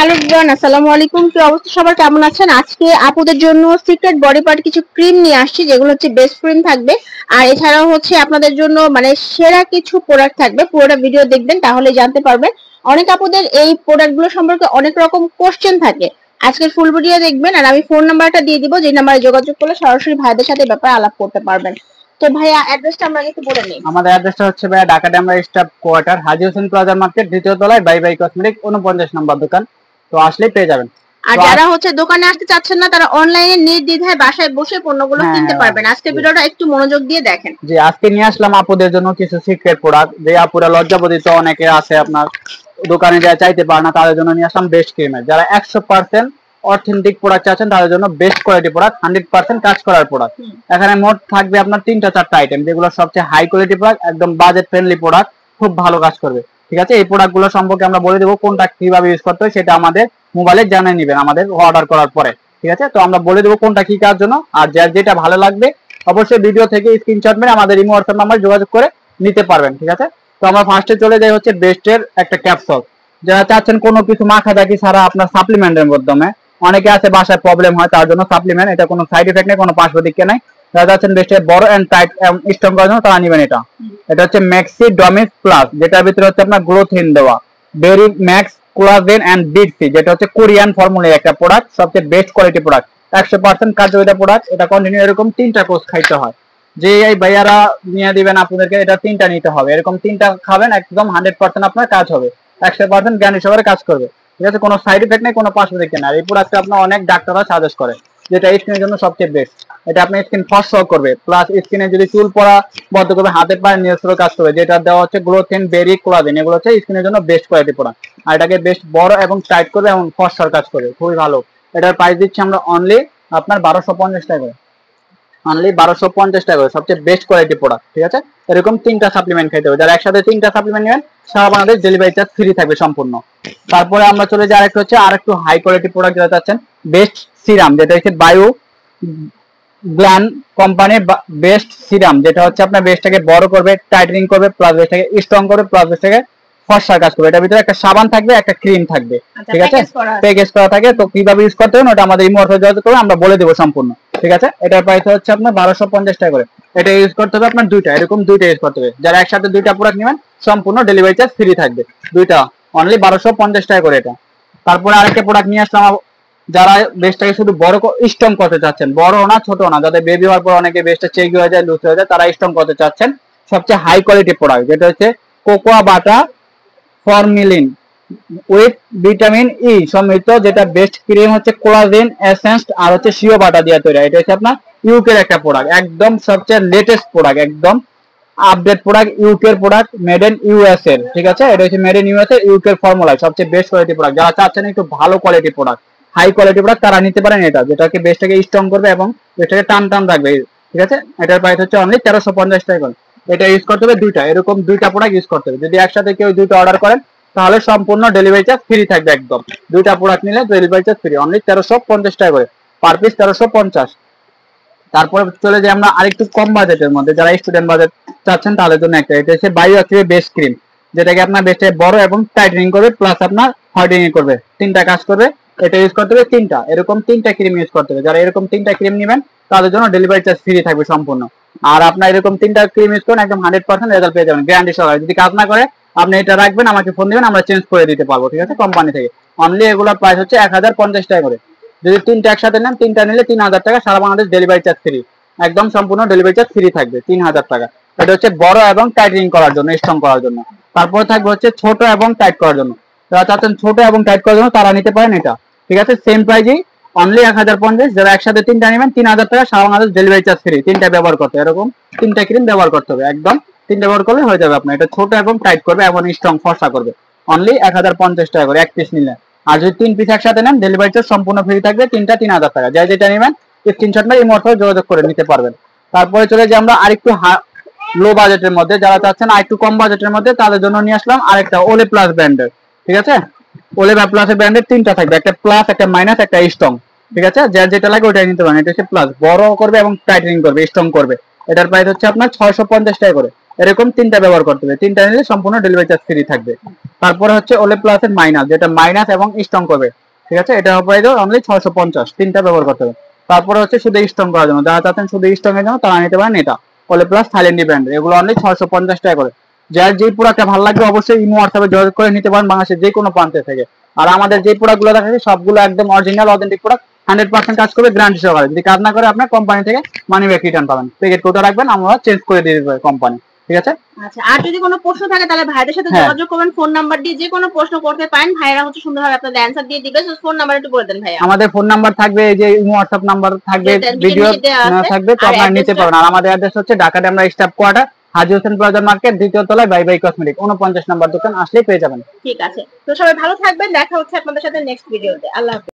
Hello everyone, আসসালামু আলাইকুম। কি অবস্থা সবার, কেমন আছেন? আজকে আপুদের জন্য সিক্রেট বডি পার্ট কিছু ক্রিম নিয়ে আসছি, যেগুলো হচ্ছে বেস্ট ক্রিম থাকবে। আর এছাড়াও হচ্ছে আপনাদের জন্য মানে সেরা কিছু প্রোডাক্ট থাকবে। পুরোটা ভিডিও দেখবেন, তাহলে জানতে পারবেন। অনেক আপুদের এই প্রোডাক্টগুলো সম্পর্কে অনেক রকম কোশ্চেন থাকে। আজকের ফুল ভিডিও দেখবেন, আর আমি ফোন নাম্বারটা দিয়ে দিব, যে নাম্বারে যোগাযোগ করলে সরাসরি ভাইদের সাথে ব্যাপারে আলাপ করতে পারবেন। তো ভাইয়া, অ্যাড্রেসটা আমরা একটু বলে নিই। আমাদের অ্যাড্রেসটা হচ্ছে ভাইয়া ঢাকা ডেমরা স্টাফ কোয়ার্টার, হাজী হোসেন প্লাজা মার্কেট, দ্বিতীয় তলায় বাই বাই কসমেটিক, 49 নম্বর দোকান। তো আসলেই পেয়ে যাবেন। আর যারা হচ্ছে দোকানে আসতে চাচ্ছেন না, তারা অনলাইনে নির্দ্বিধায় বাসায় বসে পণ্যগুলো কিনতে পারবেন। আজকে ভিডিওটা একটু মনোযোগ দিয়ে দেখেন। জি, আজকে নিয়ে আসলাম আপুদের জন্য কিছু সিক্রেট প্রোডাক্ট, যে আপুরা লজ্জাবোধিত অনেকে আছে, আপনার দোকানে যা চাইতে পারে না, তাদের জন্য নিয়ে আসলাম বেস্ট ক্রিমের। যারা 100% অথেন্টিক প্রোডাক্ট চাচ্ছেন, তাদের জন্য বেস্ট কোয়ালিটি প্রোডাক্ট, 100% কাজ করার প্রোডাক্ট। এখানে মোট থাকবে আপনার 3-4টা আইটেম, যেগুলো সবচেয়ে হাই কোয়ালিটি প্রোডাক্ট, একদম বাজেট ফ্রেন্ডলি প্রোডাক্ট, খুব ভালো কাজ করবে। ঠিক আছে, এই প্রোডাক্টগুলো সম্পর্কে আমরা বলে দেবো, কোনটা কিভাবে ইউজ করতে হয় সেটা আমাদের মোবাইলে জানিয়ে নেবেন আমাদের অর্ডার করার পরে। ঠিক আছে, তো আমরা বলে দেবো কোনটা কি কাজ জন্য। আর যার যেটা ভালো লাগবে অবশ্যই ভিডিও থেকে স্ক্রিনশট মেরে আমাদের ইমো হোয়াটসঅ্যাপ নাম্বার যোগাযোগ করে নিতে পারবেন। ঠিক আছে, তো আমরা ফার্স্টে চলে যাই হচ্ছে বেস্টের একটা ক্যাপসুল। যারা চাচ্ছেন কোনো কিছু মাখা দাকি ছাড়া আপনার সাপ্লিমেন্টের মাধ্যমে, অনেকে আছে বাসায় প্রবলেম হয়, তার জন্য সাপ্লিমেন্ট, এটা কোনো সাইড এফেক্ট নেই, কোনো পার্শ্ব প্রতিক্রিয়া নাই। যারা চাচ্ছেন বেস্টের বড় এন্ড টাইট স্ট্রং করার জন্য, তারা নেবেন এটা। এটা হচ্ছে ম্যাক্সি ডমিস প্লাস, যেটার ভিতরে হচ্ছে আপনার গ্রোথ হিন দেওয়া, বেরি ম্যাক্স কোলাজেন এন্ড বিটসি, যেটা হচ্ছে কোরিয়ান ফর্মুলার একটা প্রোডাক্ট, সবচেয়ে বেস্ট কোয়ালিটি প্রোডাক্ট, 100% কার্যকরী প্রোডাক্ট। এটা কন্টিনিউ এরকম 3টা কোর্স খাইতে হয়। যে এই ভাইয়ারা নিয়ে দিবেন আপনাদেরকে, এটা 3টা নিতে হবে, এরকম 3টা খাবেন, একদম 100% আপনার কাজ হবে, 100% জ্ঞানী সহকারে কাজ করবে। ঠিক আছে, কোনো সাইড এফেক্ট নেই, কোনো পার্শ্ব প্রতিক্রিয়া নেই। এই প্রোডাক্টটা আপনার অনেক ডাক্তাররা সাজেস্ট করে, যেটা স্কিনের জন্য সবচেয়ে বেস্ট। এটা আপনার স্কিন ফর্সা করবে, প্লাস স্কিনে যদি চুল পড়া বন্ধ করবে, হাতের পায়ে নেলসেরও কাজ করবে। যেটা দেওয়া হচ্ছে গ্রোথেন, বেরি, কোলাজেন, এগুলো হচ্ছে স্কিনের জন্য বেস্ট কোয়ালিটি প্রোডাক্ট। আর এটাকে বেস্ট বড় এবং টাইট করবে এবং ফর্সার কাজ করবে, খুবই ভালো। এটার প্রাইস দিচ্ছি আমরা অনলি আপনার 1250 টাকা করে, অনলি 1250 টাকা করে, সবচেয়ে বেস্ট কোয়ালিটি প্রোডাক্ট। ঠিক আছে, এরকম 3টা সাপ্লিমেন্ট খাইতে হবে। যারা একসাথে 3টা সাপ্লিমেন্ট নেবেন, সারা বাংলাদেশ ডেলিভারি চার্জ ফ্রি থাকবে সম্পূর্ণ। তারপরে আমরা চলে যাই আরেকটা হচ্ছে আরেকটু হাই কোয়ালিটি প্রোডাক্ট, যেটা চাচ্ছেন বেস্ট সিরাম, যেটা হচ্ছে বায়ো গ্ল্যান কোম্পানির বেস্ট সিরাম, যেটা হচ্ছে আপনার বেস্টটাকে বড় করবে, টাইটেনিং করবে, প্লাস বেস্টটাকে স্ট্রং করবে, প্লাস বেস্টটাকে ফর্সার কাজ করবে। এটার ভিতরে একটা সাবান থাকবে, একটা ক্রিম থাকবে। ঠিক আছে, প্যাকেজ করা থাকে। তো কিভাবে ইউজ করতে হবে ওটা আমাদের ইমো হোয়াটসঅ্যাপে যোগাযোগ করে আমরা বলে দেবো সম্পূর্ণ। ঠিক আছে, এটার প্রাইস হচ্ছে আপনার 1250 টাকা করে। এটা ইউজ করতে হবে আপনার দুইটা, এরকম দুইটা ইউজ করতে হবে। যারা একসাথে দুইটা প্রোডাক্ট নেবেন, সম্পূর্ণ ডেলিভারি চার্জ ফ্রি থাকবে, দুইটা অনলি 1250 টাকা করে এটা। তারপরে আরেকটা প্রোডাক্ট নিয়ে আসলাম, যারা বেস্টটাকে শুধু বড় স্ট্রং করতে চাচ্ছেন, বড় না ছোট না, যাদের বেবি হওয়ার পর অনেকে বেস্টটা চেক হয়ে যায়, লুজ হয়ে যায়, তারা স্ট্রং করতে চাচ্ছেন, সবচেয়ে হাই কোয়ালিটি প্রোডাক্ট, যেটা হচ্ছে cocoa butter formula with vitamin E সমৃদ্ধ, যেটা বেস্ট ক্রিম হচ্ছে কোলাজেন এসেন্স আর হচ্ছে শিও বাটা দিয়ে তৈরি। এটা হচ্ছে আপনার ইউকের একটা প্রোডাক্ট, একদম সবচেয়ে লেটেস্ট প্রোডাক্ট, একদম আপডেট প্রোডাক্ট, ইউকের প্রোডাক্ট, মেড ইন ইউএস এর। ঠিক আছে, এটা হচ্ছে মেড ইন ইউএস এর ইউকের ফর্মুলা, সবচেয়ে বেস্ট কোয়ালিটি প্রোডাক্ট। যারা চাচ্ছেন একটু ভালো quality product, high quality product, তারা নিতে পারেন এটা, যেটাকে বেস্টটাকে স্ট্রং করবে এবং বেস্টটাকে টান টান রাখবে। ঠিক আছে, এটার প্রাইস হচ্ছে অনলি 1350 টাকা। এটা ইউজ করতে হবে দুইটা, এরকম দুইটা প্রোডাক্ট ইউজ করতে হবে। যদি একসাথে কেউ দুইটা অর্ডার করেন, তাহলে সম্পূর্ণ ডেলিভারি চার্জ ফ্রি থাকবে একদম। দুইটা প্রোডাক্ট নিলে ডেলিভারি চার্জ ফ্রি, অনলি 1350 টাকা করে পার পিস, 1350। তারপরে চলে যাই আমরা আরেকটু কম বাজেটের মধ্যে, যারা স্টুডেন্ট বাজেট চাচ্ছেন তাদের জন্য একটা, এটা হচ্ছে বায়ো অ্যাক্টিভ বেস্ট ক্রিম, যেটাকে আপনার বেস্টে বড় এবং টাইটেনিং করবে, প্লাস আপনার হোয়াইটেনিং করবে, 3টা কাজ করবে। এটা ইউজ করতে হবে 3টা, এরকম 3টা ক্রিম ইউজ করতে হবে। যারা এরকম 3টা ক্রিম নেবেন, তাদের জন্য ডেলিভারি চার্জ ফ্রি থাকবে সম্পূর্ণ। আর আপনার এরকম 3টা ক্রিম ইউজ করেন, একদম 100% রেজাল্ট পেয়ে যাবেন গ্যারান্টি সহকারে। যদি কাজ না করে, আপনি এটা রাখবেন, আমাকে ফোন দিবেন, আমরা চেঞ্জ করে দিতে পারবো। ঠিক আছে, কোম্পানি থেকে। অনলি এগুলোর প্রাইস হচ্ছে 1050 টাকা করে। যদি 3টা একসাথে নেন, 3টা নিলে 3000 টাকা, সারা বাংলাদেশ ডেলিভারি চার্জ ফ্রি, একদম সম্পূর্ণ ডেলিভারি চার্জ ফ্রি থাকবে, 3000 টাকা। এটা হচ্ছে বড় এবং টাইটেনিং করার জন্য, স্ট্রং করার জন্য। তারপরে থাকবে হচ্ছে ছোট এবং টাইট করার জন্য। যারা চাচ্ছেন ছোট এবং টাইট করার জন্য, তারা নিতে পারেন এটা। ঠিক আছে, সেম প্রাইজেই অনলি 1050। যারা একসাথে 3টা নেবেন, 3000 টাকা, সারা বাংলাদেশ ডেলিভারি চার্জ ফ্রি। 3টা ব্যবহার করতে হবে, এরকম 3টা ক্রিম ব্যবহার করতে হবে, একদম 3টা ব্যবহার করলে হয়ে যাবে আপনার। এটা ছোট এবং টাইট করবে এবং স্ট্রং ফর্সা করবে, অনলি 1050 টাকা করে এক পিস নিলে। আর যদি 3 পিস একসাথে নেন, ডেলিভারি চার্জ সম্পূর্ণ ফ্রি থাকবে, 3টা 3000 টাকা। যাই যেটা নেবেন স্ক্রিনশট মেরে ইমো হোয়াটসঅ্যাপে যোগাযোগ করে নিতে পারবেন। তারপরে চলে যাই আমরা আরেকটু লো বাজেটের মধ্যে, যারা চাচ্ছেন আরেকটু কম বাজেটের মধ্যে, তাদের জন্য নিয়ে আসলাম আরেকটা ওলে প্লাস ব্র্যান্ডের। ঠিক আছে, ওলে প্লাস ব্র্যান্ডের 3টা থাকবে, একটা প্লাস, একটা মাইনাস, একটা স্ট্রং। ঠিক আছে, যার যেটা লাগে ওটাই নিতে পারেন। এটা হচ্ছে প্লাস, বড় করবে এবং টাইটেনিং করবে, স্ট্রং করবে। এটার প্রাইস হচ্ছে আপনার 650 টাকা করে, এরকম 3টা ব্যবহার করতে হবে, 3টা নিলে সম্পূর্ণ ডেলিভারি চার্জ ফ্রি থাকবে। তারপরে হচ্ছে ওলে প্লাস এর মাইনাস, যেটা মাইনাস এবং স্ট্রং করবে, ঠিক আছে, এটা প্রাইস অনলি 650, 3টা ব্যবহার করতে হবে। তারপরে হচ্ছে শুধু স্ট্রং করার জন্য, যারা চাচ্ছেন শুধু স্ট্রং এর জন্য তারা নিতে পারেন এটা ওলে প্লাস থাইল্যান্ড ব্র্যান্ড, এগুলো অনলি 650 টাকা করে। যার যে প্রোডাক্টটা ভালো লাগবে অবশ্যই ইমো হোয়াটসঅ্যাপে যোগাযোগ করে নিতে পারেন বাংলাদেশের যে কোনো প্রান্তে থেকে। আর আমাদের যে প্রোডাক্টগুলো দেখাচ্ছি সবগুলো একদম অরিজিনাল অথেন্টিক প্রোডাক্ট, 100% কাজ করবে গ্যারান্টি সহকারে। যদি কাজ না করে আপনার কোম্পানি থেকে মানি ব্যাক রিটার্ন পাবেন, প্যাকেট কোডটা রাখবেন, আমরা চেঞ্জ করে দিয়ে দেব কোম্পানি, ঠিক আছে। আচ্ছা, আর যদি কোনো প্রশ্ন থাকে তাহলে ভাইদের সাথে যোগাযোগ করবেন, ফোন নাম্বার দিয়ে যে কোনো প্রশ্ন করতে পারেন, ভাইরা হচ্ছে সুন্দরভাবে আপনাদের অ্যানসার দিয়ে দিবে। তো ফোন নাম্বার একটু বলে দেন ভাইয়া। আমাদের ফোন নাম্বার থাকবে, এই যে ইমো হোয়াটসঅ্যাপ নাম্বার থাকবে, ভিডিও থাকবে, তো আপনারা নিতে পারবেন। আর আমাদের অ্যাড্রেস হচ্ছে ঢাকা ডেমরা স্টাফ কোয়ার্টার, হাজী হোসেন প্লাজা মার্কেট, দ্বিতীয় তলায় বাই বাই কসমেটিক, 49 নম্বর দোকান, আসলেই পেয়ে যাবেন। ঠিক আছে, তো সবাই ভালো থাকবেন, দেখা হচ্ছে আপনাদের সাথে নেক্সট ভিডিওতে। আল্লাহ হাফেজ।